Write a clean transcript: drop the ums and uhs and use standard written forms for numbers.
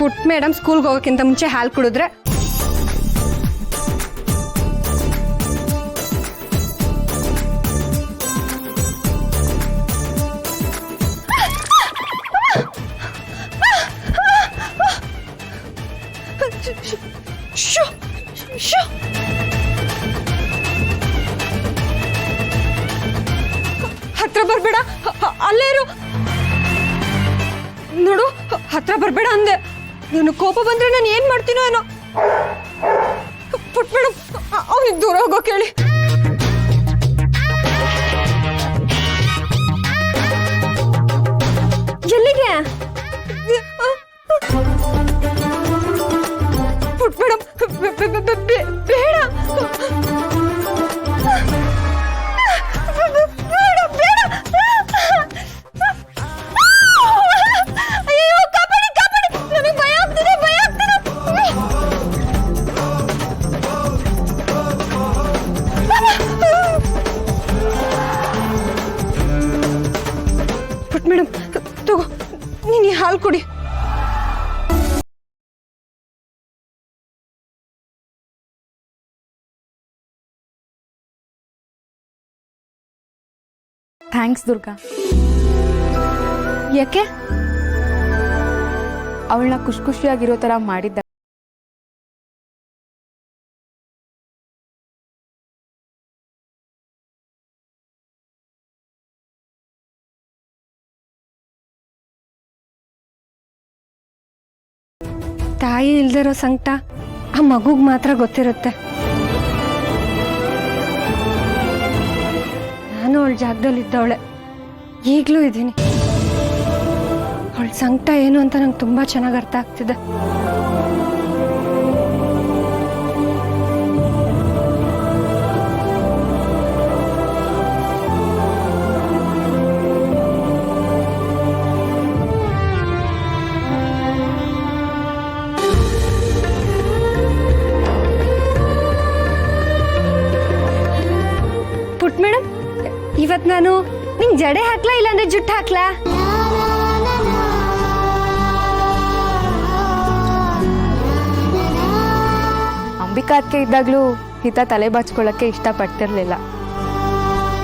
ಪುಟ್ madam ಸ್ಕೂಲ್ಗೆ ಹೋಗೋಕ್ಕಿಂತ ಮುಂಚೆ ಹಾಲು ಕುಡಿದ್ರೆ ಹತ್ರ ಬರ್ಬೇಡ, ಅಲ್ಲೇ ಇರು. ನೋಡು, ಹತ್ರ ಬರ್ಬೇಡ ಅಂದೆ. ನೀನು ಕೋಪ ಬಂದ್ರೆ ನಾನು ಏನ್ ಮಾಡ್ತೀನೋ ಏನೋ. ಪುಟ್ಬೇಡ, ಅವನಿಗೆ ದೂರ ಹೋಗೋ ಕೇಳಿ. ಎಲ್ಲಿಗೆ? ಪುಟ್ಬೇಡ, ಬೇಡ. ಮೇಡಮ್ ತಗೋ, ನೀನು ಈ ಹಾಲು ಕುಡಿ. ಥ್ಯಾಂಕ್ಸ್ ದುರ್ಗಾ. ಯಾಕೆ? ಅವಳನ್ನ ಖುಷಿಯಾಗಿರೋ ಥರ ಮಾಡಿದ್ದ. ತಾಯಿ ಇಲ್ದಿರೋ ಸಂಕಟ ಆ ಮಗುಗೆ ಮಾತ್ರ ಗೊತ್ತಿರುತ್ತೆ. ನಾನು ಅವಳ ಜಾಗದಲ್ಲಿ ಇದ್ದವಳೆ, ಈಗಲೂ ಇದ್ದೀನಿ. ಅವಳ ಸಂಕಟ ಏನು ಅಂತ ನಂಗೆ ತುಂಬ ಚೆನ್ನಾಗಿ ಅರ್ಥ ಆಗ್ತಿದೆ. ಪುಟ್ ಮೇಡಮ್, ಇವತ್ತು ನಾನು ನಿಂಗೆ ಜಡೆ ಹಾಕ್ಲಾ ಇಲ್ಲಾಂದ್ರೆ ಜುಟ್ಟು ಹಾಕ್ಲಾ? ಅಂಬಿಕಾತ್ಗೆ ಇದ್ದಾಗಲೂ ಹಿತ ತಲೆ ಬಾಚ್ಕೊಳ್ಳೋಕ್ಕೆ ಇಷ್ಟಪಡ್ತಿರ್ಲಿಲ್ಲ.